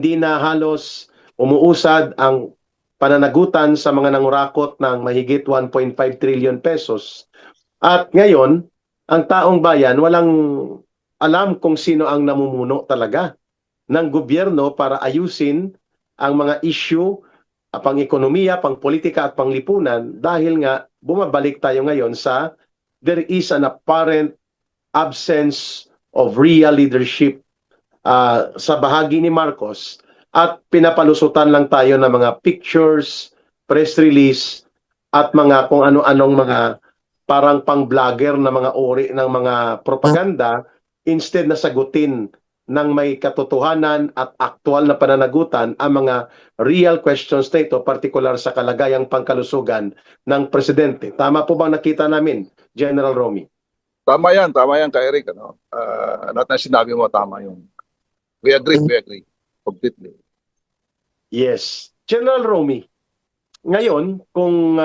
Hindi na halos umuusad ang pananagutan sa mga nangurakot ng mahigit 1.5 trillion pesos. At ngayon, ang taong bayan walang alam kung sino ang namumuno talaga ng gobyerno para ayusin ang mga issue, pang-ekonomiya, pang-politika at pang-lipunan dahil nga bumabalik tayo ngayon sa there is an apparent absence of real leadership sa bahagi ni Marcos at pinapalusutan lang tayo ng mga pictures, press release at mga kung ano-anong mga parang pang-vlogger na mga uri ng mga propaganda instead na sagutin ng may katotohanan at aktual na pananagutan ang mga real questions na ito, partikular sa kalagayang pangkalusugan ng presidente. Tama po bang nakita namin, General Romy? Tama yan, Ka Eric. Lahat na sinabi mo, tama yun. We agree completely. Yes. General Romy, ngayon, kung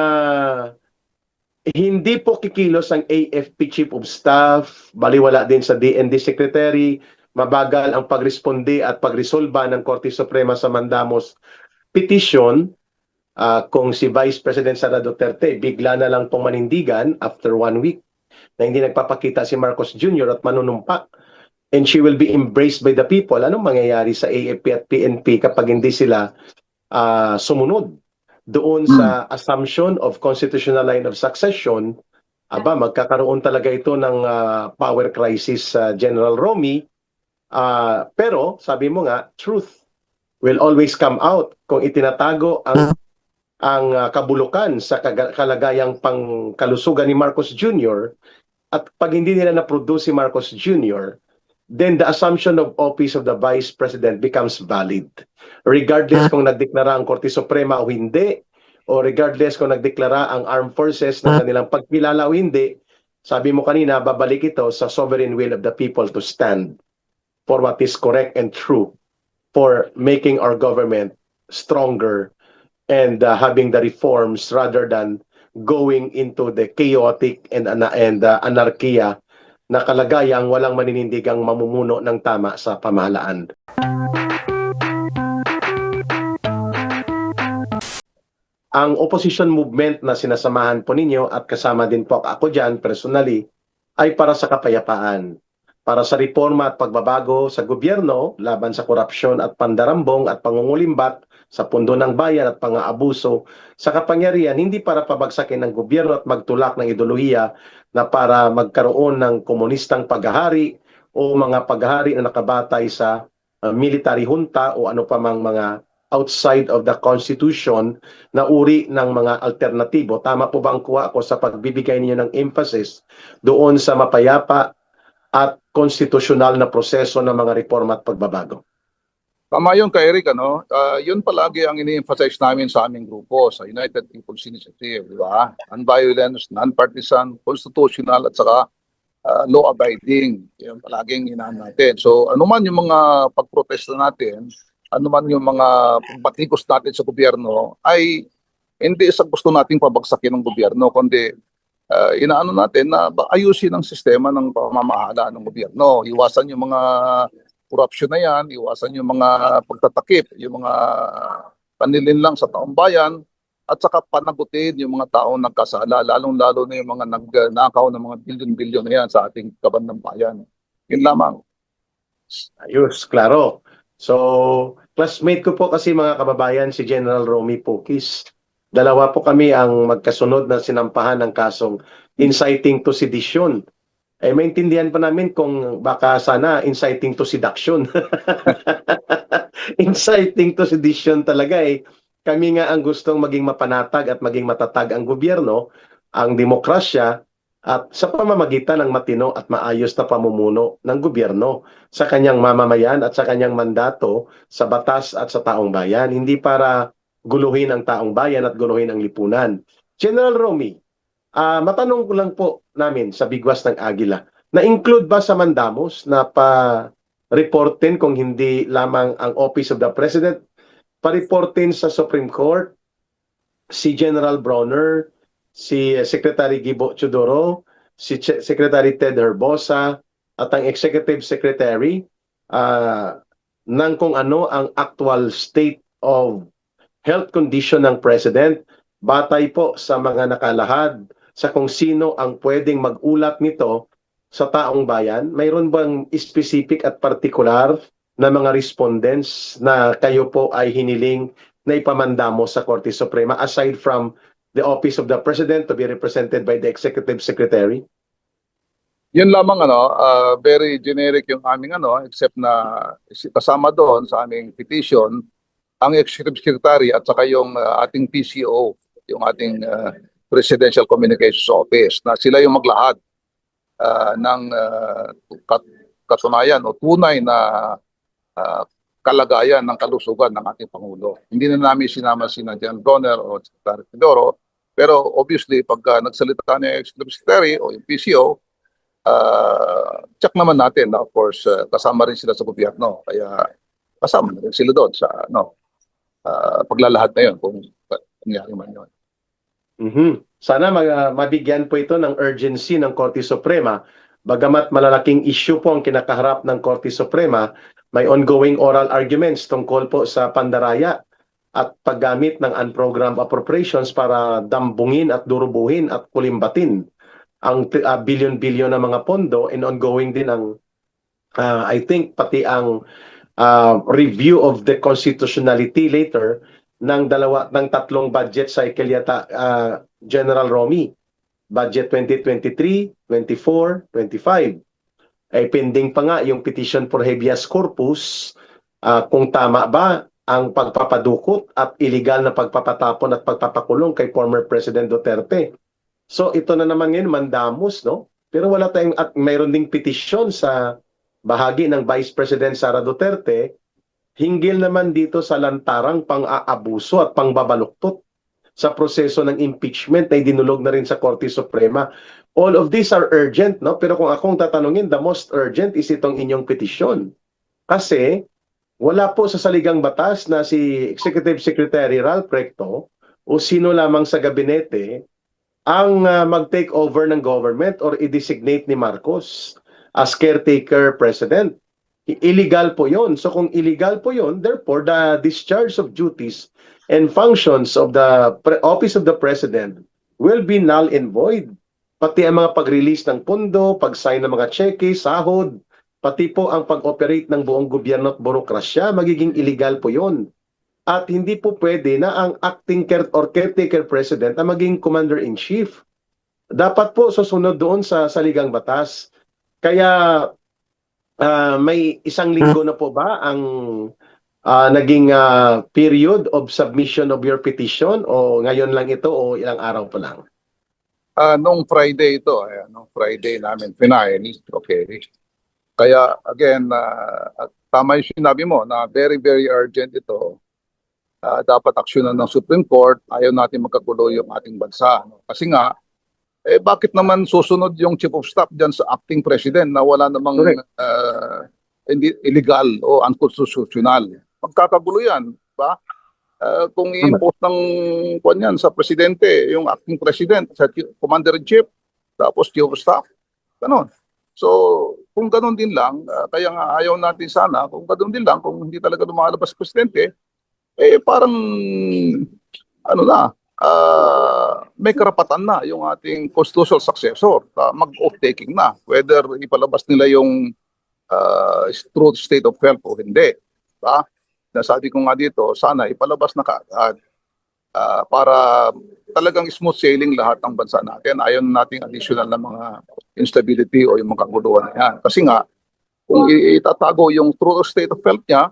hindi po kikilos ang AFP Chief of Staff, baliwala din sa DND Secretary, mabagal ang pagresponde at pagresolba ng Korte Suprema sa Mandamos petition, kung si Vice President Sara Duterte bigla na lang pong manindigan after 1 week na hindi nagpapakita si Marcos Jr. at manunumpa and she will be embraced by the people, anong mangyayari sa AFP at PNP kapag hindi sila sumunod doon sa assumption of constitutional line of succession? Magkakaroon talaga ito ng power crisis, General Romy. Pero sabi mo nga, truth will always come out kung itinatago ang kabulukan sa kalagayang pangkalusugan ni Marcos Jr. At pag hindi nila na-produce si Marcos Jr., then the assumption of office of the Vice President becomes valid. Regardless kung nagdeklara ang Korte Suprema o hindi, o regardless kung nagdeklara ang Armed Forces ng kanilang pagkilala o hindi, sabi mo kanina, babalik ito sa sovereign will of the people to stand for what is correct and true, for making our government stronger and having the reforms rather than going into the chaotic and anarkiya na kalagayang walang maninindigang mamumuno ng tama sa pamahalaan. Ang opposition movement na sinasamahan po ninyo at kasama din po ako dyan personally ay para sa kapayapaan, para sa reforma at pagbabago sa gobyerno laban sa korupsyon at pandarambong at pangungulimbat sa pundo ng bayan at pang-aabuso sa kapangyarihan, hindi para pabagsakin ng gobyerno at magtulak ng ideolohiya na para magkaroon ng komunistang paghahari o mga paghahari na nakabatay sa military junta o ano pa mang mga outside of the Constitution na uri ng mga alternatibo. Tama po ba ang kuha ko sa pagbibigay niyo ng emphasis doon sa mapayapa at konstitusyonal na proseso ng mga reforma at pagbabago? Tama yun, Ka Eric. Yun palagi ang ini-emphasize namin sa aming grupo, sa United People's Initiative, di ba? Non-violence, non-partisan, constitutional, at saka law-abiding. Yan palaging inaan natin. So, anuman yung mga pagprotesta natin, anuman yung mga batikos natin sa gobyerno, ay hindi sa gusto nating pabagsakin ng gobyerno, kundi inaano natin na ayusin ang sistema ng pamamahala ng gobyerno. Iwasan yung mga korupsyon na yan, iwasan yung mga pagtatakip, yung mga panlilinlang sa taong bayan, at saka panagutin yung mga taong nagkasala, lalong-lalo na yung mga nagnakaw ng mga bilyon-bilyon na yan sa ating kaban ng bayan. Yun lamang. Ayos, klaro. So, classmate ko po kasi mga kababayan si General Romy Pokis. Dalawa po kami ang magkasunod na sinampahan ng kasong inciting to sedition. Maintindihan pa namin kung baka sana inciting to seduction. Inciting to sedition talaga eh. Kami nga ang gustong maging mapanatag at maging matatag ang gobyerno, ang demokrasya, at sa pamamagitan ng matino at maayos na pamumuno ng gobyerno sa kanyang mamamayan at sa kanyang mandato sa batas at sa taong bayan. Hindi para guluhin ang taong bayan at guluhin ang lipunan. General Romy, matanong ko lang po namin sa Bigwas ng Agila, na-include ba sa Mandamos na pa-reportin kung hindi lamang ang Office of the President, pa-reportin sa Supreme Court, si General Bronner, si Secretary Gibo Chodoro, si Secretary Ted Herbosa, at ang Executive Secretary, ng kung ano ang actual state of health condition ng President batay po sa mga nakalahad sa kung sino ang pwedeng mag-ulat nito sa taong bayan? Mayroon bang specific at particular na mga respondents na kayo po ay hiniling na ipamandamo sa Korte Suprema aside from the Office of the President to be represented by the Executive Secretary? Yun lamang very generic yung aming except na kasama doon sa aming petition ang Executive Secretary at saka yung ating PCO, yung ating Presidential Communications Office, na sila yung maglahad ng katunayan o tunay na kalagayan ng kalusugan ng ating Pangulo. Hindi na namin sinama si General Bronner o Secretary Teodoro, pero obviously pagka nagsalita ni Executive Secretary o yung PCO, check naman natin na of course kasama rin sila sa gobyerno, kaya kasama na rin sila doon sa paglalahad na yun kung nangyari man yun. Sana mabigyan po ito ng urgency ng Korte Suprema. Bagamat malalaking issue po ang kinakaharap ng Korte Suprema, may ongoing oral arguments tungkol po sa pandaraya at paggamit ng unprogrammed appropriations para dambungin at durubuhin at kulimbatin ang billion-billion na mga pondo, and ongoing din ang I think pati ang review of the constitutionality later ng tatlong budget cycle yata, General Romy. Budget 2023, 24, 25. Ay pending pa nga yung petition for habeas corpus, kung tama ba ang pagpapadukot at illegal na pagpapatapon at pagpapakulong kay former President Duterte. So ito na naman ngayon mandamos, no? Pero wala tayong, at mayroon ding petition sa bahagi ng Vice President Sara Duterte hinggil naman dito sa lantarang pang-aabuso at pangbabaluktot sa proseso ng impeachment na idinulog na rin sa Korte Suprema. All of these are urgent, no? Pero kung akong tatanungin, the most urgent is itong inyong petisyon. Kasi wala po sa saligang batas na si Executive Secretary Ralph Recto o sino lamang sa gabinete ang mag-take over ng government or i-designate ni Marcos as caretaker president. Illegal po yon. So kung illegal po yon, therefore the discharge of duties and functions of the Office of the President will be null and void. Pati ang mga pag-release ng pondo, pag-sign ng mga cheque, sahod, pati po ang pag-operate ng buong gobyerno at burokrasya, magiging illegal po yon. At hindi po pwede na ang acting or caretaker president na maging commander-in-chief. Dapat po susunod doon sa saligang batas. Kaya may isang linggo na po ba ang naging period of submission of your petition, o ngayon lang ito o ilang araw pa lang? Nung Friday ito, nung Friday namin final, okay. Kaya again, tama yung sinabi mo na very, very urgent ito. Dapat aksyonan ng Supreme Court, ayaw natin magkagulo yung ating bansa. No? Kasi nga, bakit naman susunod yung Chief of Staff dyan sa acting president na wala namang hindi illegal o unconstitutional? Magkakagulo yan, ba? Kung i-impose ng yan sa presidente, yung acting president, sa commander-in-chief, tapos Chief of Staff, ganon. So, kung ganon din lang, kaya nga ayaw natin sana, kung ganon din lang, kung hindi talaga lumalabas presidente, parang may karapatan na yung ating constitutional successor mag-off-taking na, whether ipalabas nila yung true state of health o hindi. Nasabi ko nga dito, sana ipalabas na kaagad para talagang smooth sailing lahat ng bansa natin. Ayaw nating additional na mga instability o yung mga kaguluhan na yan. Kasi nga, kung itatago yung true state of health niya,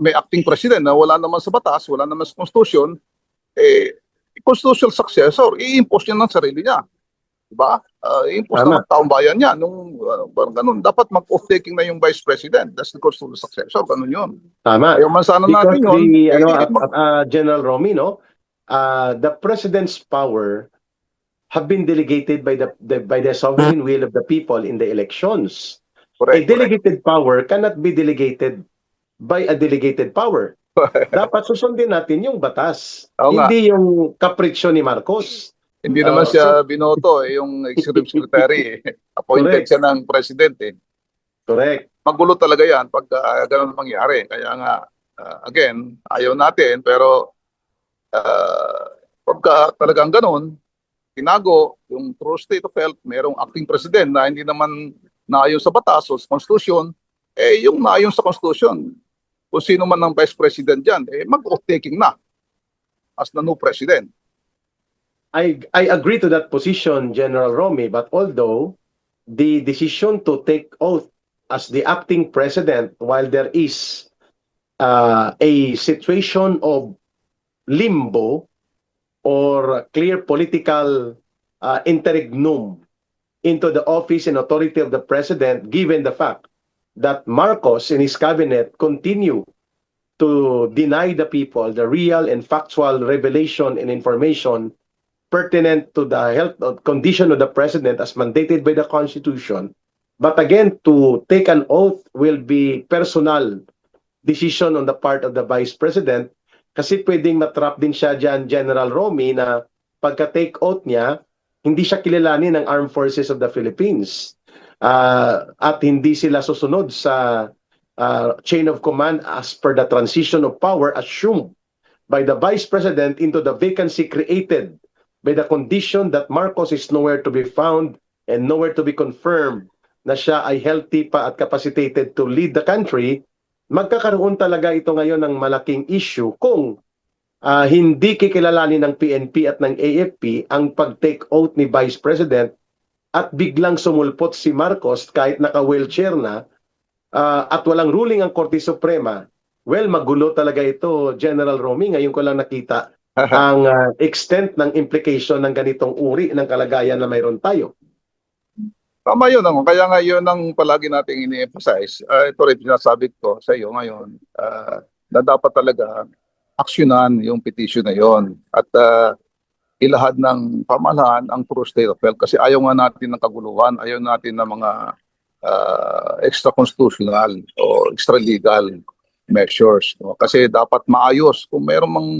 may acting president na wala naman sa batas, wala naman sa constitution, constitutional successor, i-impose niya ng sarili niya. Diba? I-impose na ng taong bayan niya. Parang ganun, dapat mag-off-taking na yung vice president. That's the constitutional successor. Ganun yun. Tama. Ayaw man sana natin yun. General Romy, no? The president's power have been delegated by the sovereign will of the people in the elections. Correct, A delegated power cannot be delegated by a delegated power. Dapat susundin natin yung batas. Hindi yung kapritsyo ni Marcos. Hindi naman siya binoto, yung executive secretary. Appointed siya ng presidente. Correct. magulo talaga yan pag ganun mangyari. Kaya nga, again, ayaw natin, pero pagka talagang ganun, tinago yung true state of health, merong acting president na hindi naman naayon sa batas o sa constitution, yung naayon sa constitution, kung sino man ang vice president dyan, mag-oath taking na as the new president. I agree to that position, General Romy, but although the decision to take oath as the acting president while there is a situation of limbo or clear political interregnum into the office and authority of the president, given the fact that Marcos and his cabinet continue to deny the people the real and factual revelation and information pertinent to the health condition of the president as mandated by the Constitution. But again, to take an oath will be personal decision on the part of the Vice President kasi pwedeng matrap din siya dyan, General Romy, na pagka-take oath niya, hindi siya kilalanin ng Armed Forces of the Philippines. At hindi sila susunod sa chain of command as per the transition of power assumed by the Vice President into the vacancy created by the condition that Marcos is nowhere to be found and nowhere to be confirmed na siya ay healthy pa at capacitated to lead the country. Magkakaroon talaga ito ngayon ng malaking issue kung hindi kikilalanin ng PNP at ng AFP ang pag-take oath ni Vice President at biglang sumulpot si Marcos kahit naka-wheelchair na at walang ruling ang Korte Suprema. Well, magulo talaga ito, General Romy. Ngayon ko lang nakita ang extent ng implication ng ganitong uri ng kalagayan na mayroon tayo. Tama yun. Kaya nga yun ang palagi nating ini-emphasize. Ito rin sinasabi ko sa iyo ngayon na dapat talaga aksyonan yung petition na yon at ilahad ng pamahalaan ang true state of health kasi ayaw nga natin ng kaguluhan, ayaw natin ng mga extra-constitutional o extra-legal measures. No? Kasi dapat maayos. Kung mayroong mang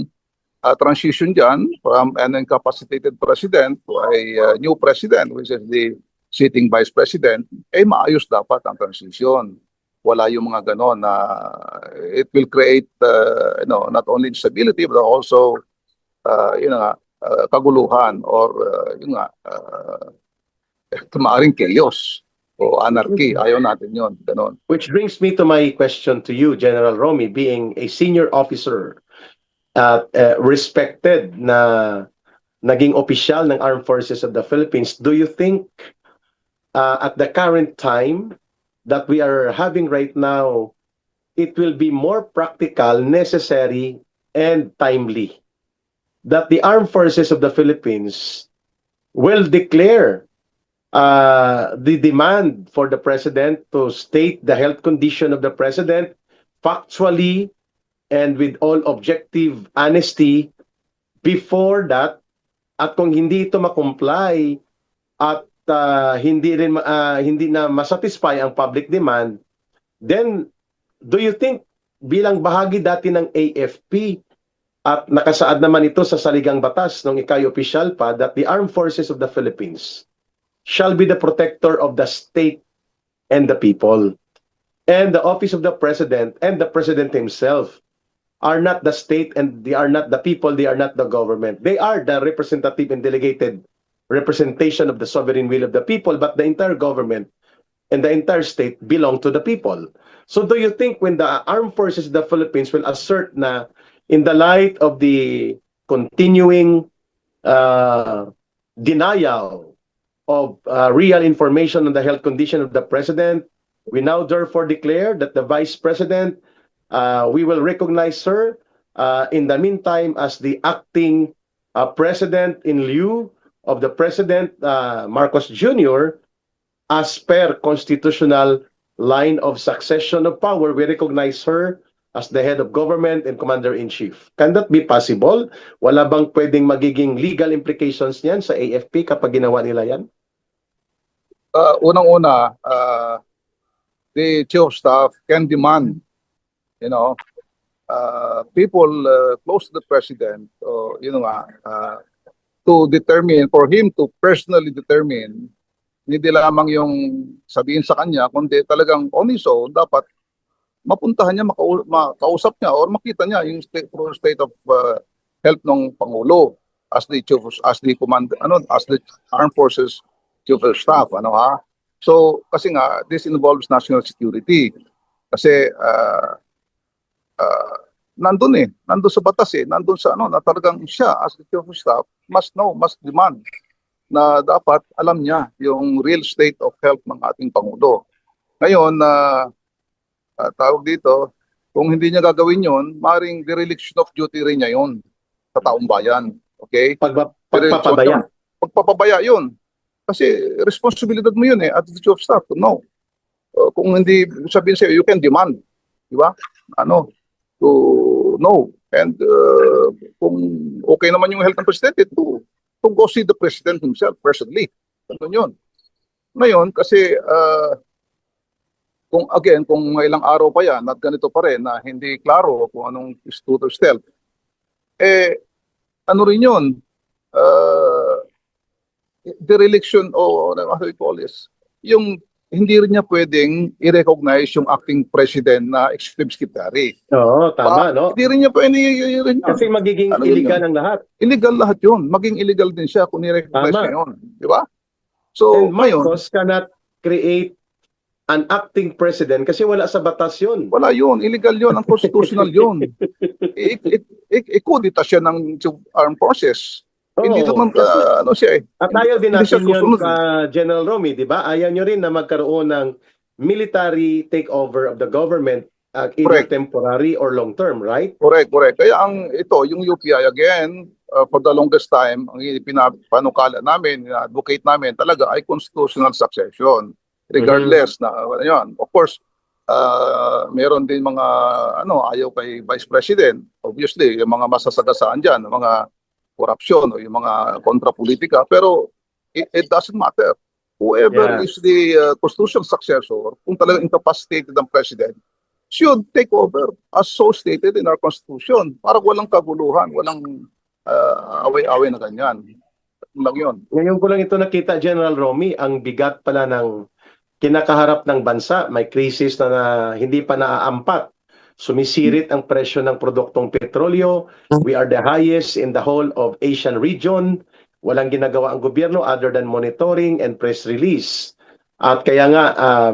transition dyan from an incapacitated president to a new president, which is the sitting vice president, maayos dapat ang transition. Wala yung mga ganon na it will create not only instability but also kaguluhan or maaring chaos o anarchy. Ayaw natin yun. Ganon. Which brings me to my question to you, General Romy, being a senior officer at respected na naging opisyal ng Armed Forces of the Philippines, do you think at the current time that we are having right now, it will be more practical, necessary, and timely that the Armed Forces of the Philippines will declare the demand for the President to state the health condition of the President factually and with all objective honesty before that, at kung hindi ito makomply at hindi na masatisfy ang public demand, then do you think bilang bahagi dati ng AFP at nakasaad naman ito sa saligang batas nung ikay opisyal pa that the Armed Forces of the Philippines shall be the protector of the state and the people, and the office of the President and the President himself are not the state and they are not the people, they are not the government. They are the representative and delegated representation of the sovereign will of the people, but the entire government and the entire state belong to the people. So do you think when the Armed Forces of the Philippines will assert na in the light of the continuing denial of real information on the health condition of the President, we now therefore declare that the Vice President, we will recognize her in the meantime as the acting President in lieu of the President Marcos Jr. as per constitutional line of succession of power. We recognize her as the head of government and commander-in-chief. Can that be possible? Wala bang pwedeng magiging legal implications niyan sa AFP kapag ginawa nila yan? Unang-una, the chief of staff can demand, people close to the president, to determine, for him to personally determine hindi lamang yung sabihin sa kanya, kundi talagang on his own, dapat mapuntahan niya, makausap niya or makita niya yung state of health ng Pangulo as the chief, as the command, as the armed forces chief of staff, So, kasi nga, this involves national security. Kasi, nandun sa batas nandun sa na talagang siya as the chief of staff must know, must demand na dapat alam niya yung real state of health ng ating Pangulo. Ngayon, tawag dito, kung hindi niya gagawin yon, maring dereliction of duty rin niya yon sa taong bayan. Okay? Dereliction Pagpapabaya. yun. Pagpapabaya yun. Kasi responsibilidad mo yun at the chief of staff to know. Kung hindi sabihin sa'yo, you can demand. Di ba? To know. And kung okay naman yung health ng presidente, to go see the president himself personally. Ganun yun. Ngayon, kasi kung may ilang araw pa yan at ganito pa rin na hindi klaro kung anong instituto stealth, ano rin yun, dereliction o what do you call this, yung hindi rin niya pwedeng i-recognize yung acting president na executive secretary. Oo, tama, no? Hindi rin niya pwedeng Kasi magiging illegal ang lahat. Illegal lahat yun. Maging illegal din siya kung i-recognize niya yun. Di ba? So, And Marcos cannot create an acting president kasi wala sa batas yun. Wala yun. Illegal yun. Unconstitutional yun. Ikudita siya ng armed forces. Hindi naman, siya At ayaw din Hindi siya natin yun susunod. General Romy, di ba? Ayaw nyo rin na magkaroon ng military takeover of the government, either Correct. temporary or long term, right? Correct. Kaya yung UPI again, for the longest time, ang panukala namin, advocate namin talaga ay constitutional succession. Regardless na yun. Of course, meron din mga ayaw kay Vice President. Obviously, yung mga masasagasaan dyan, mga korupsyon o yung mga kontrapolitika. Pero it doesn't matter. Whoever is the constitutional successor, kung talagang incapacitated ang president, should take over as so stated in our Constitution para walang kaguluhan, walang away-away na ganyan. Lang yun. Ngayon ko lang ito nakita, General Romy, ang bigat pala ng kinakaharap ng bansa. May krisis na hindi pa naaampat. Sumisirit ang presyo ng produktong petrolyo. We are the highest in the whole of Asian region. Walang ginagawa ang gobyerno other than monitoring and press release. At kaya nga,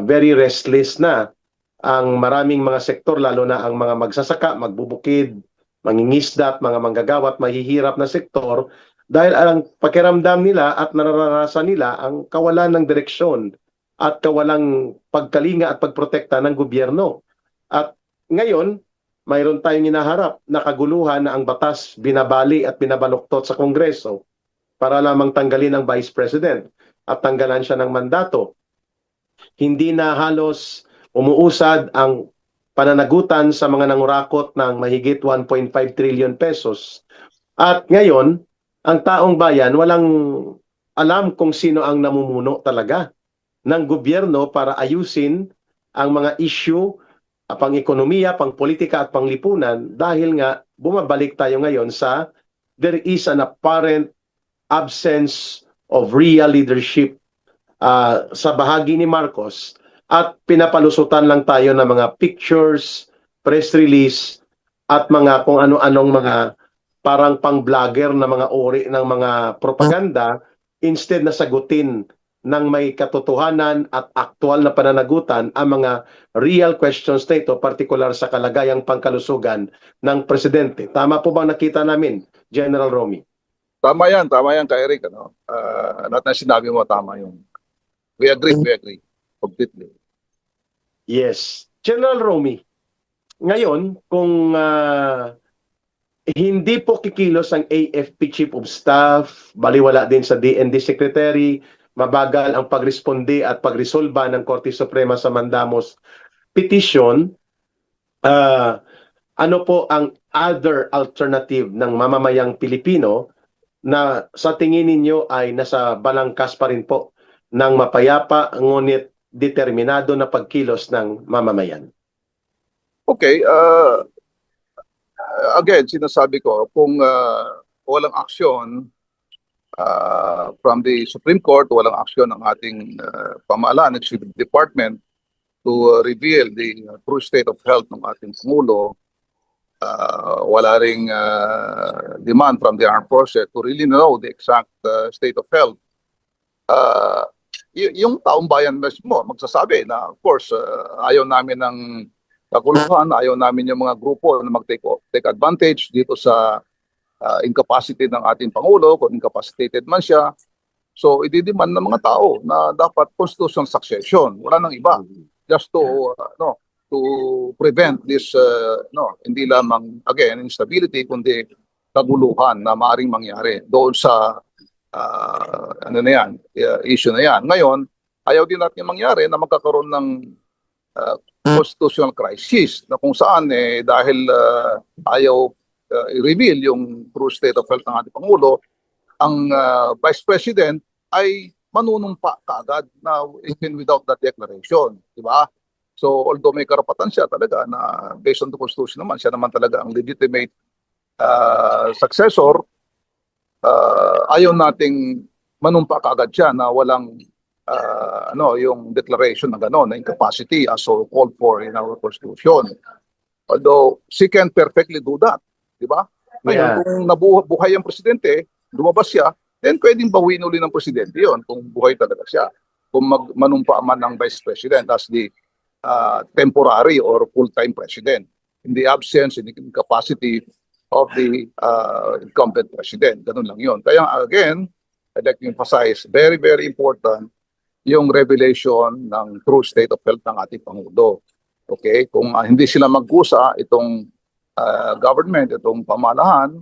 very restless na ang maraming mga sektor, lalo na ang mga magsasaka, magbubukid, mangingisda at mga manggagawa at mahihirap na sektor dahil ang pakiramdam nila at nararanasan nila ang kawalan ng direksyon at kawalang pagkalinga at pagprotekta ng gobyerno. At ngayon, mayroon tayong hinaharap na kaguluhan na ang batas binabali at binabaluktot sa Kongreso para lamang tanggalin ang Vice President at tanggalan siya ng mandato. Hindi na halos umuusad ang pananagutan sa mga nangurakot ng mahigit 1.5 trillion pesos. At ngayon, ang taong bayan walang alam kung sino ang namumuno talaga ng gobyerno para ayusin ang mga issue, pang-ekonomiya, pang-politika at pang-lipunan dahil nga bumabalik tayo ngayon sa there is an apparent absence of real leadership sa bahagi ni Marcos at pinapalusutan lang tayo ng mga pictures, press release at mga kung ano-anong mga parang pang-vlogger na mga ori ng mga propaganda instead na sagutin ng may katotohanan at aktual na pananagutan ang mga real questions na ito, partikular sa kalagayang pangkalusugan ng presidente. Tama po bang nakita namin, General Romy? Tama yan, Kay Eric. Lahat na sinabi mo, tama yun. We agree completely. Yes. General Romy, ngayon, kung hindi po kikilos ang AFP Chief of Staff, baliwala din sa DND Secretary, mabagal ang pagresponde at pagresolba ng Korte Suprema sa Mandamos petition, ano po ang other alternative ng mamamayang Pilipino na sa tingin ninyo ay nasa balangkas pa rin po ng mapayapa ngunit determinado na pagkilos ng mamamayan? Okay, again, sinasabi ko, kung walang aksyon, from the Supreme Court, walang aksyon ng ating pamahalaan, Executive Department, to reveal the true state of health ng ating Pangulo. Wala ring demand from the armed forces to really know the exact state of health. Yung taong bayan mismo magsasabi na, of course, ayaw namin ng kaguluhan, ayaw namin yung mga grupo na take advantage dito sa incapacity ng ating Pangulo, kung incapacitated man siya. So, ididemand ng mga tao na dapat constitutional succession. Wala nang iba. Just to, to prevent this, hindi lamang, again, instability, kundi kaguluhan na maaaring mangyari doon sa, issue na yan. Ngayon, ayaw din natin mangyari na magkakaroon ng constitutional crisis na kung saan, dahil ayaw i-reveal yung true state of health ng ating Pangulo, ang Vice President ay manunumpa kaagad na even without that declaration. Diba? So, although may karapatan siya talaga na based on the Constitution naman, siya naman talaga ang legitimate successor, ayaw nating manumpa kaagad siya na walang yung declaration na gano'n, na incapacity as so called for in our Constitution. Although, she can perfectly do that. Diba? Ngayon, kung nabuhay ang presidente, lumabas siya, then pwedeng bawiin uli ng presidente yon kung buhay talaga siya. Kung manumpa man ng vice president as the temporary or full-time president in the absence, in the incapacity of the incumbent president. Ganun lang yon. Kaya again, I'd like to emphasize, very, very important yung revelation ng true state of health ng ating Pangulo. Okay? Kung hindi sila mag-usa, itong government, itong pamalahan,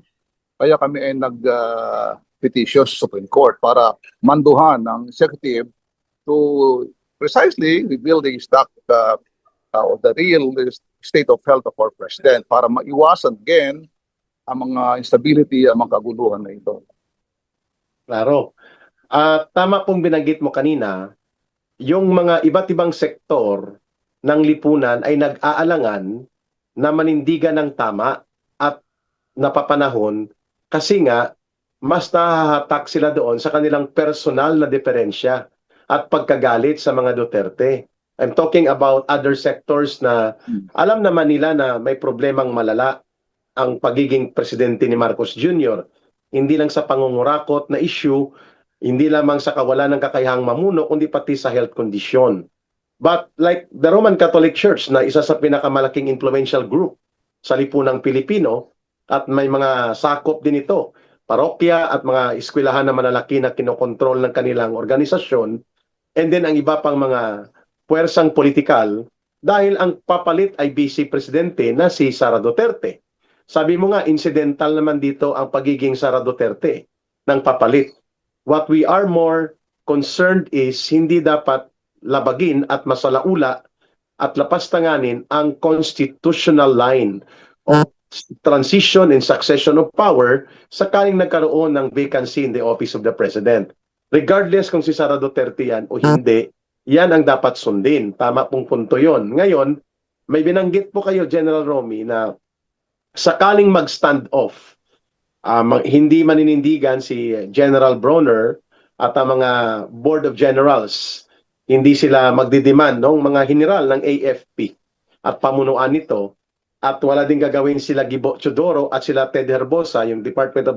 kaya kami ay nag-petition sa Supreme Court para manduhan ng executive to precisely reveal the of the real state of health of our president para maiwasan again ang mga instability, ang mga kaguluhan na ito. Klaro. Tama pong binanggit mo kanina, yung mga iba't ibang sektor ng lipunan ay nag-aalangan na manindigan ng tama at napapanahon kasi nga mas nahahatak sila doon sa kanilang personal na diferensya at pagkagalit sa mga Duterte. I'm talking about other sectors na alam naman nila na may problemang malala ang pagiging presidente ni Marcos Jr. Hindi lang sa pangungurakot na issue, hindi lamang sa kawalan ng kakayahang mamuno, kundi pati sa health condition. But like the Roman Catholic Church na isa sa pinakamalaking influential group sa lipunang Pilipino at may mga sakop din ito, parokya at mga eskwelahan na malalaki na kinokontrol ng kanilang organisasyon, and then ang iba pang mga puwersang politikal dahil ang papalit ay Vice Presidente na si Sara Duterte. Sabi mo nga, incidental naman dito ang pagiging Sara Duterte ng papalit. What we are more concerned is hindi dapat labagin at masalaula at lapastanganin ang constitutional line of transition and succession of power sakaling nagkaroon ng vacancy in the office of the President. Regardless kung si Sara Duterte yan o hindi, yan ang dapat sundin. Tama pong punto yon. Ngayon, may binanggit po kayo, General Romy, na sakaling mag-stand off, hindi maninindigan si General Bronner at ang mga Board of Generals, hindi sila magdidemand ng mga general ng AFP at pamunuan nito, at wala din gagawin sila Gibo Chodoro at sila Ted Herbosa, yung Department of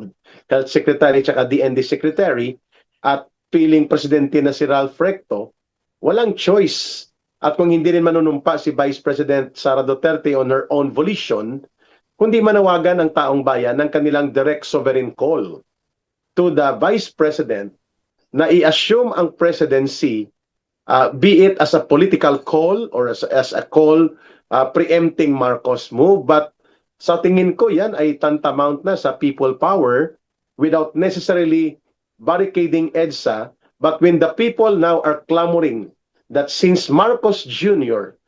Health Secretary at DND Secretary, at piling presidente na si Ralph Recto, walang choice. At kung hindi rin manunumpa si Vice President Sara Duterte on her own volition, kundi manawagan ng taong bayan ng kanilang direct sovereign call to the Vice President na i-assume ang presidency, be it as a political call or as a call preempting Marcos move, but sa tingin ko yan ay tantamount na sa people power without necessarily barricading EDSA. But when the people now are clamoring that since Marcos Jr.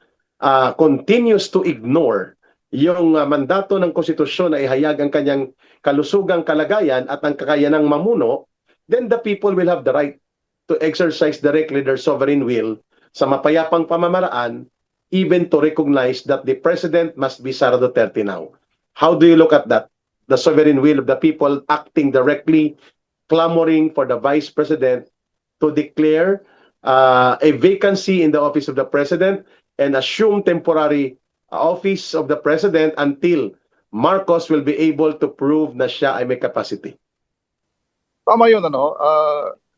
Continues to ignore yung mandato ng konstitusyon na ihayag ang kanyang kalusugang kalagayan at ang kakayanang mamuno, then the people will have the right to exercise directly their sovereign will sa mapayapang pamamaraan, even to recognize that the president must be Sara Duterte now. How do you look at that? The sovereign will of the people acting directly clamoring for the Vice President to declare a vacancy in the office of the President and assume temporary office of the President until Marcos will be able to prove na siya ay may capacity. Tama yun, ano,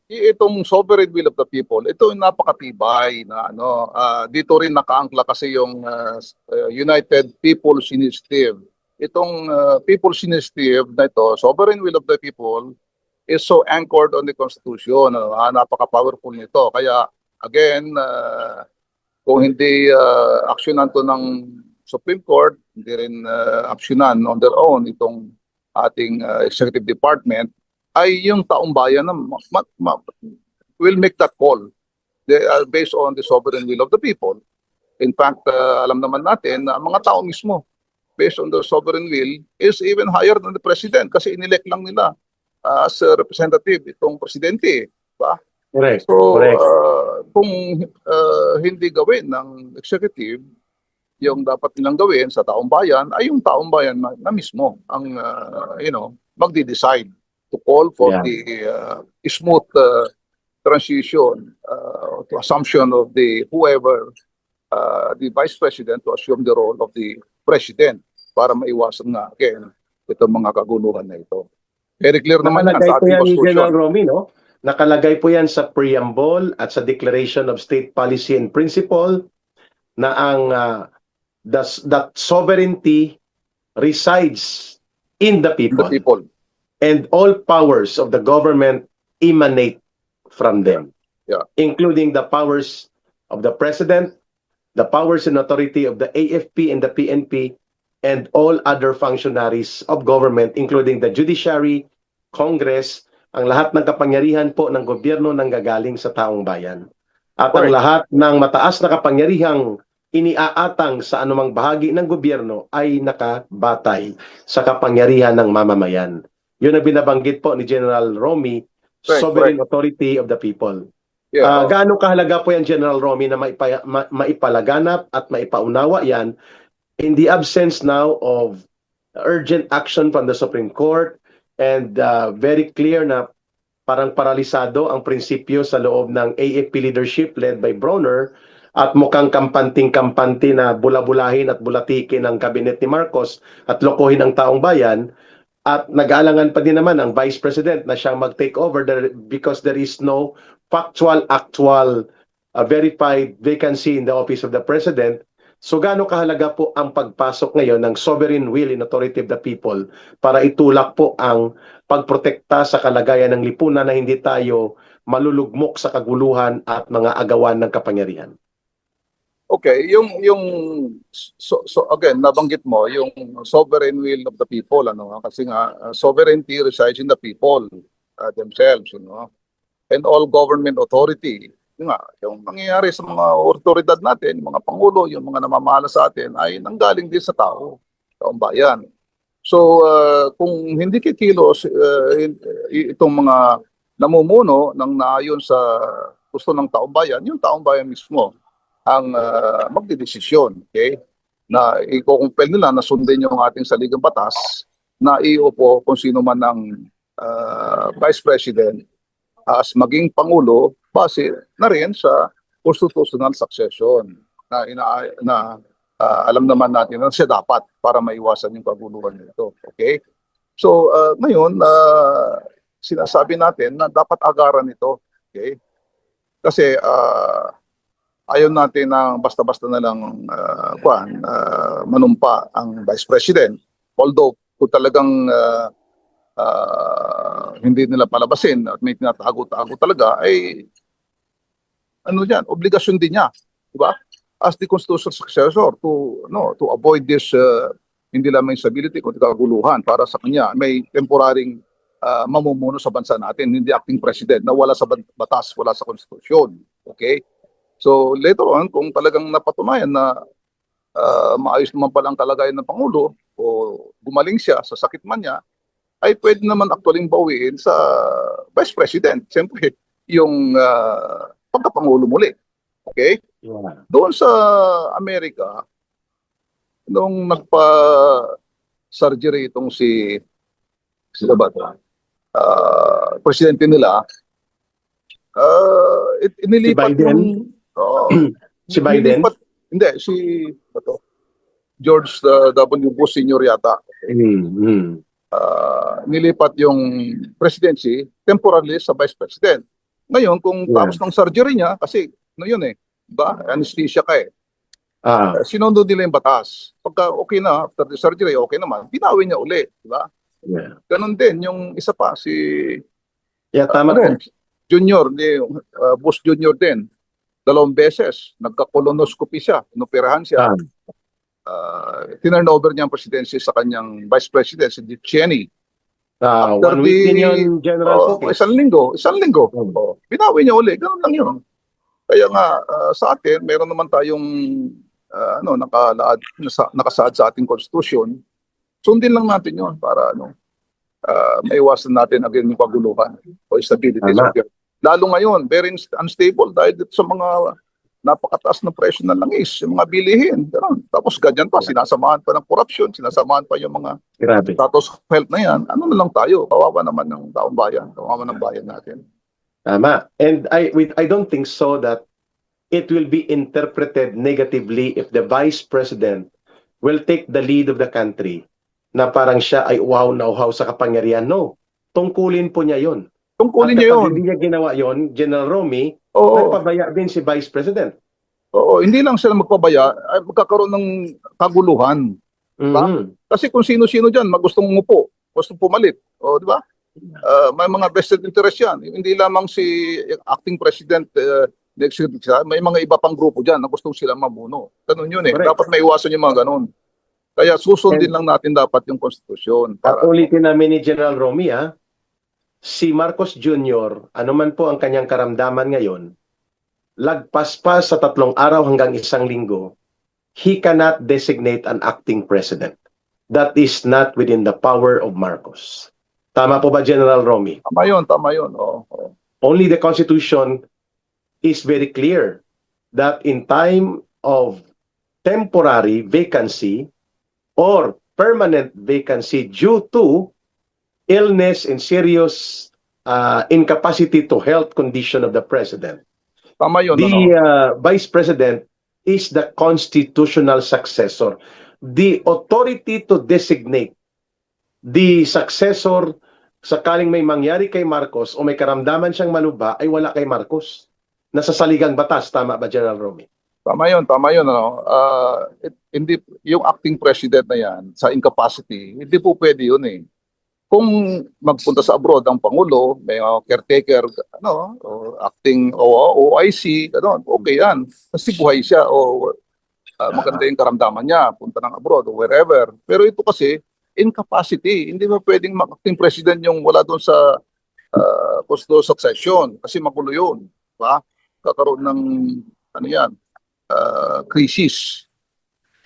itong sovereign will of the people, ito yung napakatibay na ano, dito rin nakaangkla kasi yung United People's Initiative. Itong People's Initiative na ito, sovereign will of the people, is so anchored on the Constitution. Ano, napaka-powerful nito. Kaya, again, kung hindi aksyonan to ng Supreme Court, hindi rin aksyonan on their own itong ating executive department, ay yung taong bayan na will make that call. They are based on the sovereign will of the people. In fact, alam naman natin na mga tao mismo, based on the sovereign will, is even higher than the president kasi inelect lang nila as a representative itong presidente. Diba? Correct. So, Correct. kung hindi gawin ng executive, yung dapat nilang gawin sa taong bayan ay yung taong bayan na mismo ang magde-decide to call for the smooth transition to assumption of the whoever the vice president to assume the role of the president para maiwasan nga again itong mga kaguluhan na ito. Very clear naman yan Nakalagay sa po ating yan, Constitution. General Romy, no? Nakalagay po yan sa preamble at sa Declaration of State Policy and Principle na ang that sovereignty resides in the The people, people. and all powers of the government emanate from them, Yeah. including the powers of the President, the powers and authority of the AFP and the PNP, and all other functionaries of government, including the judiciary, Congress, ang lahat ng kapangyarihan po ng gobyerno nanggagaling sa taong bayan. At ang Correct. lahat ng mataas na kapangyarihang iniaatang sa anumang bahagi ng gobyerno ay nakabatay sa kapangyarihan ng mamamayan. Yun ang binabanggit po ni General Romy, Correct, sovereign authority of the people. Yeah. Gaano kahalaga po yan, General Romy, na maipalaganap at maipaunawa yan in the absence now of urgent action from the Supreme Court and very clear na parang paralisado ang prinsipyo sa loob ng AFP leadership led by Bronner at mukhang kampanting-kampante na bulabulahin at bulatikin ang kabinet ni Marcos at lokohin ang taong bayan. At nag-aalangan pa din naman ang Vice President na siyang mag-take over because there is no factual, actual, verified vacancy in the office of the President. So gaano kahalaga po ang pagpasok ngayon ng sovereign will and authority of the people para itulak po ang pagprotekta sa kalagayan ng lipunan na hindi tayo malulugmok sa kaguluhan at mga agawan ng kapangyarihan. Okay, so again, nabanggit mo yung sovereign will of the people, ano, kasi nga sovereignty resides in the people themselves, you know. And all government authority, yun nga, yung nangyayari sa mga otoridad natin, yung mga pangulo, yung mga namamahala sa atin ay nanggaling din sa taong bayan. So kung hindi kikilos itong mga namumuno ng naayon sa gusto ng taong bayan, yung taong bayan mismo ang magdidesisyon, okay? Na i-compel nila na sundin yung ating saligang batas na iupo kung sino man ng Vice President as maging Pangulo base na rin sa constitutional succession na alam naman natin na siya dapat para maiwasan yung kaguluhan nito, okay? So ngayon, sinasabi natin na dapat agaran ito, okay? Kasi ayaw natin na basta-basta na lang manumpa ang Vice President. Although kung talagang hindi nila palabasin at may tinatago-tago talaga, ay ano yan, obligasyon din niya, di ba? As the constitutional successor to avoid this hindi lamang instability kundi kaguluhan para sa kanya may temporaring mamumuno sa bansa natin, hindi acting president na wala sa batas, wala sa konstitusyon. Okay? So later on, kung talagang napatunayan na maayos naman pala ang kalagayan ng Pangulo o gumaling siya sa sakit man niya, ay pwede naman actually bawiin sa Vice President. Siyempre, yung pagkapangulo muli. Okay? Yeah. Doon sa Amerika, nung nagpa-surgery itong sino ba ito? presidente nila, Si inilipat Biden? yung, Si Biden? nilipat, hindi, si, ito, George W. Bush Sr. yata, Mm. nilipat yung presidency temporarily sa vice president. Ngayon, kung Yeah. tapos ng surgery niya, kasi ano yun eh, diba? Anesthesia ka eh. Ah, Sinunod nila yung batas. Pagka okay na, after the surgery, okay naman, pinawin niya uli, diba? yeah. Ganon din, yung isa pa, si, Yeah, tama po. Junior, Bush Junior din, 2 beses, nagka-colonoscopy siya, inoperahan siya. Ah, Tinurn over niya ang presidency sa kanyang vice president, si Dick Cheney. After 1 week din yun, General Poke. isang linggo. Hmm. Binawi niya uli, ganoon lang yun. Kaya nga, sa atin, meron naman tayong nakasaad sa ating constitution. Sundin lang natin yun para maiwasan natin again yung paguluhan o instability Tama. sa gobyerno. Lalo ngayon, very unstable dahil dito sa mga napakataas na presyo ng langis, yung mga bilihin. Ganun. Tapos ganyan pa, sinasamahan pa ng corruption, sinasamahan pa yung mga Grabe. status of health na yan. Ano na lang tayo? Kawawa naman ng taong bayan. Kawawa ng bayan natin. Tama. And I don't think so that it will be interpreted negatively if the Vice President will take the lead of the country na parang siya ay wow na wow sa kapangyarihan. No. Tungkulin po niya yun. Tungkulin At niya kapag yun. hindi niya ginawa yun, General Romy, Oo. nagpabaya din si Vice President. Oo, hindi lang sila magpabaya, ay magkakaroon ng kaguluhan. Mhm. Kasi kung sino-sino dyan, magustong umupo, gustong pumalit. O, di ba? May mga vested interest yan. Hindi lamang si acting president, may mga iba pang grupo dyan na gustong sila mamuno. Ganun yun eh. Correct. Dapat may iwasan yung mga ganun. Kaya susundin lang natin dapat yung konstitusyon. At ulitin namin ni General Romy, si Marcos Jr., ano man po ang kanyang karamdaman ngayon, lagpas pa sa 3 araw hanggang 1 linggo, he cannot designate an acting president. That is not within the power of Marcos. Tama po ba, General Romy? Tama yun, tama yun. Oo. Only the Constitution is very clear that in time of temporary vacancy or permanent vacancy due to illness and serious incapacity to health condition of the president, Tama yun. the Vice President is the constitutional successor. The authority to designate the successor sakaling may mangyari kay Marcos o may karamdaman siyang malubha ay wala kay Marcos. Nasa saligang batas, tama ba, General Romy? Tama yun, tama yun. Hindi, yung acting president na yan, sa incapacity, hindi po pwede yun eh. Kung magpunta sa abroad ang Pangulo, may caretaker, o acting OIC, okay yan. Kasi buhay siya o maganda yung karamdaman niya, punta ng abroad o wherever. Pero ito kasi, incapacity. Hindi ba pwedeng acting president yung wala doon sa constitutional succession kasi magulo yun. Diba? Kakaroon ng, crisis.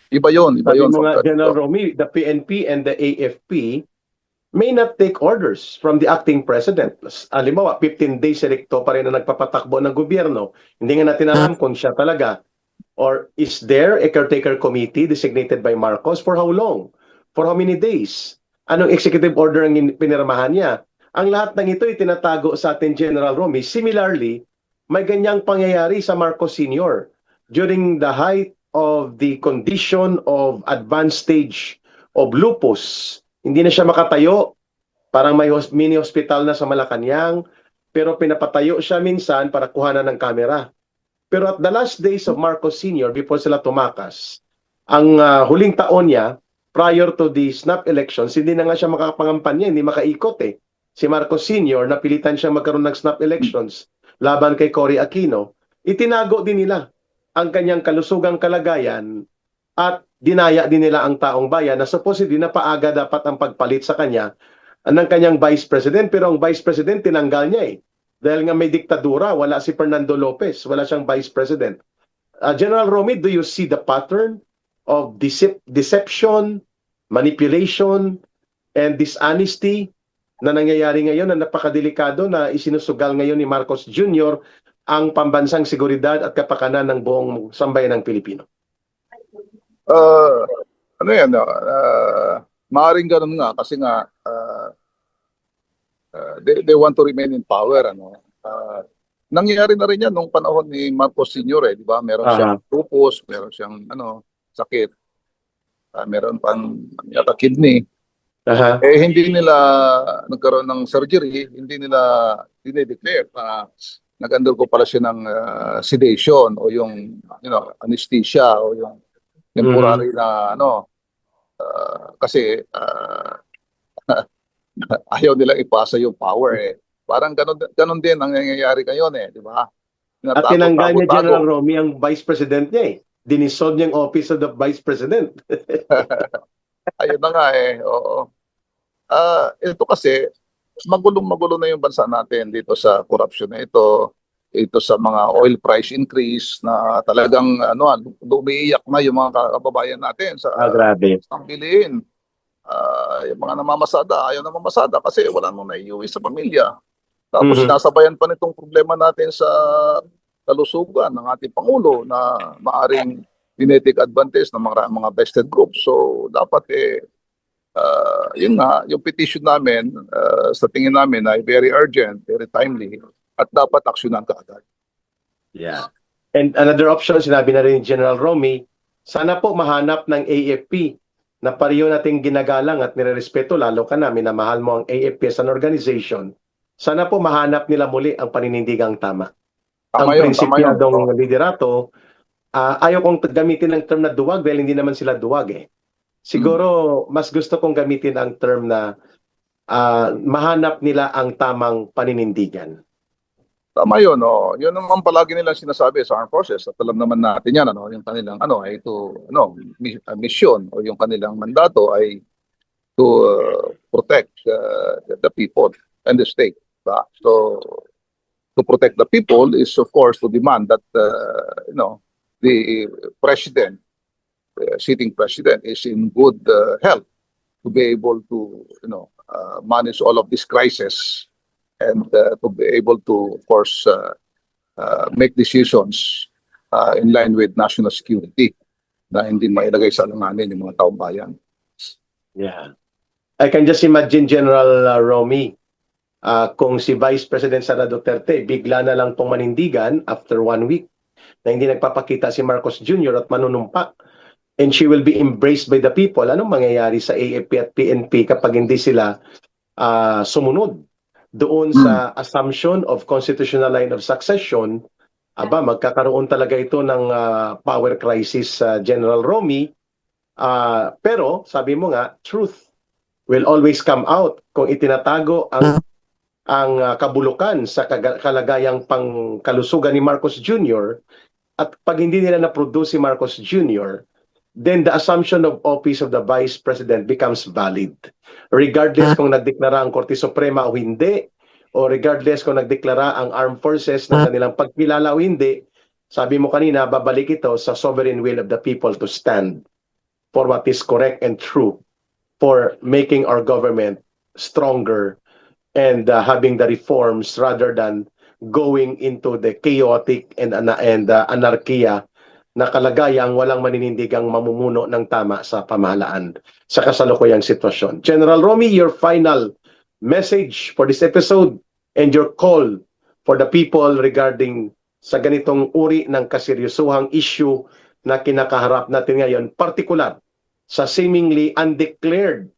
Iba yun. Sabi mo nga, General Romy, the PNP and the AFP may not take orders from the acting president. Halimbawa, 15 days electo pa rin na nagpapatakbo ng gobyerno. Hindi nga natin alam kung siya talaga. Or is there a caretaker committee designated by Marcos? For how long? For how many days? Anong executive order ang pinirmahan niya? Ang lahat ng ito ay tinatago sa atin, General Romy. Similarly, may ganyang pangyayari sa Marcos Sr. During the height of the condition of advanced stage of lupus, hindi na siya makatayo, parang may mini hospital na sa Malacanang, pero pinapatayo siya minsan para kuhanan ng kamera. Pero at the last days of Marcos Sr., before sila tumakas, ang huling taon niya, prior to the snap elections, hindi na nga siya makapangampanya, hindi makaikot eh. Si Marcos Sr., napilitan siya magkaroon ng snap elections laban kay Cory Aquino, itinago din nila ang kanyang kalusugang kalagayan at dinaya din nila ang taong bayan na supposedly na paaga dapat ang pagpalit sa kanya ng kanyang vice president, pero ang vice president tinanggal niya eh. Dahil nga may diktadura, wala si Fernando Lopez, wala siyang vice president. General Romy, do you see the pattern of deception, manipulation, and dishonesty na nangyayari ngayon na napakadelikado na isinusugal ngayon ni Marcos Jr. ang pambansang seguridad at kapakanan ng buong sambayan ng Pilipino? Maaaring ganun nga kasi nga they want to remain in power, ano. Nangyari na rin yan nung panahon ni Marcos Sr. di ba? Meron siyang lupus, meron siyang sakit, meron pang yata kidney. Aha. Hindi nila nagkaroon ng surgery, hindi nila dinedeclare na nag-undergo pala siya ng sedation o yung anesthesia o yung temporary na kasi ayaw nila ipasa yung power Parang ganun din ang nangyayari ngayon di ba? At tinanggal niya General Tago. Romy ang Vice President niya Dinisolve niya ang Office of the Vice President. Ayun na nga oo. Ito kasi magulo na yung bansa natin dito sa corruption na ito sa mga oil price increase na talagang umiiyak na yung mga kababayan natin sa grabe. bilihin. Yung mga namamasada, ayaw na mamasada kasi wala nang naiuwi sa pamilya. Tapos sinasabayan pa nitong problema natin sa kalusugan ng ating Pangulo na maaring tinitake advantage ng mga vested groups. So dapat yun nga, yung petition namin sa tingin namin ay very urgent, very timely at dapat aksyonan kaagad. Yeah. And another option, sinabi na rin ni General Romy, sana po mahanap ng AFP na pareho nating ginagalang at nirerespeto, lalo ka na, minamahal mo ang AFP as an organization. Sana po mahanap nila muli ang paninindigang tama. Ang prinsipyadong liderato, ayaw kong gamitin ang term na duwag dahil hindi naman sila duwag Siguro, mas gusto kong gamitin ang term na mahanap nila ang tamang paninindigan. Tama yun, yun naman palagi nilang sinasabi sa armed forces at alam naman natin yan, yung kanilang mission o yung kanilang mandato ay to protect the people and the state. So, to protect the people is of course to demand that the president, sitting president, is in good health to be able to manage all of this crisis and to be able to of course make decisions in line with national security na hindi mailagay sa alanganin yung mga taong bayan. Yeah. I can just imagine General Romy, kung si Vice President Sara Duterte bigla na lang pong manindigan after 1 week na hindi nagpapakita si Marcos Jr. at manunumpa and she will be embraced by the people, anong mangyayari sa AFP at PNP kapag hindi sila sumunod doon sa assumption of constitutional line of succession? Magkakaroon talaga ito ng power crisis, General Romy. Pero sabi mo nga, truth will always come out kung itinatago ang kabulukan sa kalagayang pangkalusugan ni Marcos Jr. At pag hindi nila na-produce si Marcos Jr., then the assumption of office of the Vice President becomes valid. Regardless kung nagdeklara ang Korte Suprema o hindi, o regardless kung nagdeklara ang armed forces ng kanilang pagkilala o hindi, sabi mo kanina, babalik ito sa sovereign will of the people to stand for what is correct and true for making our government stronger and having the reforms rather than going into the chaotic and anarkia na kalagayang walang maninindigang mamumuno ng tama sa pamahalaan sa kasalukuyang sitwasyon. General Romy, your final message for this episode and your call for the people regarding sa ganitong uri ng kaseryosohang issue na kinakaharap natin ngayon, particular sa seemingly undeclared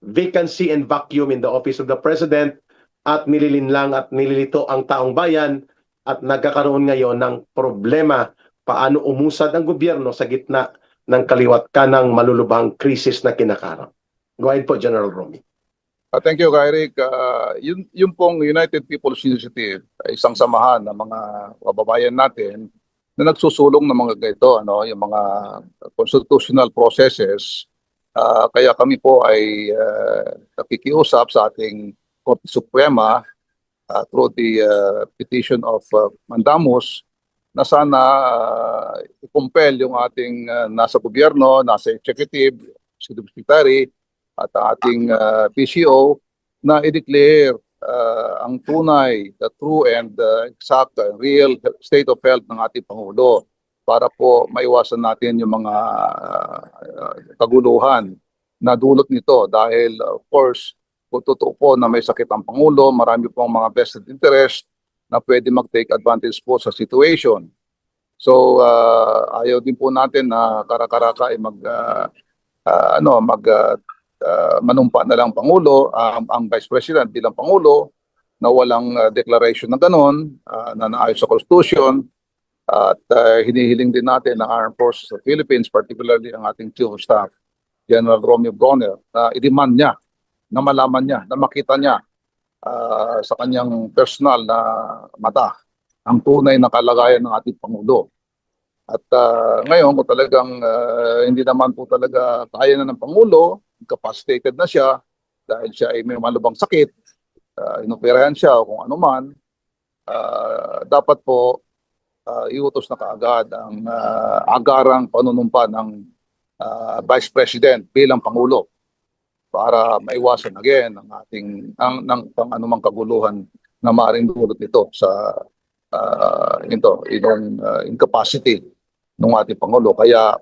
vacancy and vacuum in the office of the President at nililinlang at nililito ang taong bayan at nagkakaroon ngayon ng problema paano umusad ang gobyerno sa gitna ng kaliwat kanang malulubhang krisis na kinakarap. Go ahead po, General Romy. Thank you, Kairik. Yung pong United People's Initiative ay isang samahan ng mga kababayan natin na nagsusulong ng mga ganito, yung mga constitutional processes. Kaya kami po ay nakikiusap sa ating Korte Suprema through the petition of mandamus na sana i-compel yung ating nasa gobyerno, nasa executive, secretary, at ating PCO na i-declare ang tunay, the true and exact real state of health ng ating Pangulo para po maiwasan natin yung mga kaguluhan na dulot nito dahil of course kung totoo po na may sakit ang Pangulo, marami pong mga vested interest na pwede mag-take advantage po sa situation. So ayaw din po natin na kara-karaka ay manumpa na lang Pangulo, ang Vice President bilang Pangulo na walang declaration na gano'n, na naayos sa Constitution. At hinihiling din natin ng Armed Forces of the Philippines, particularly ang ating Chief of Staff, General Romeo Bronner, na i-demand niya, na malaman niya, na makita niya sa kanyang personal na mata ang tunay na kalagayan ng ating Pangulo. At ngayon, kung talagang hindi naman po talaga kaya na ng Pangulo, incapacitated na siya dahil siya ay may malubang sakit, inoperahan siya o kung ano man, dapat po iutos na kaagad ang agarang panunumpa ng Vice President bilang Pangulo para maiwasan again ang ating ng anumang kaguluhan na maaaring dulot nito sa incapacity ng ating Pangulo. Kaya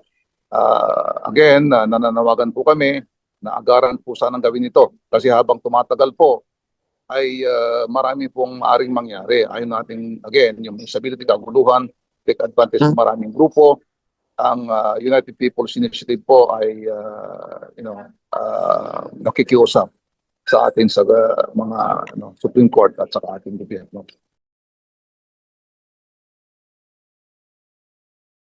again, nananawagan po kami na agaran po sanang gawin ito kasi habang tumatagal po ay marami pong maaring mangyari. Ayun natin, again, yung instability, kaguluhan, take advantage ng maraming grupo. Ang United People's Initiative po ay nakikiusap sa atin sa mga Supreme Court at sa ating gobyerno.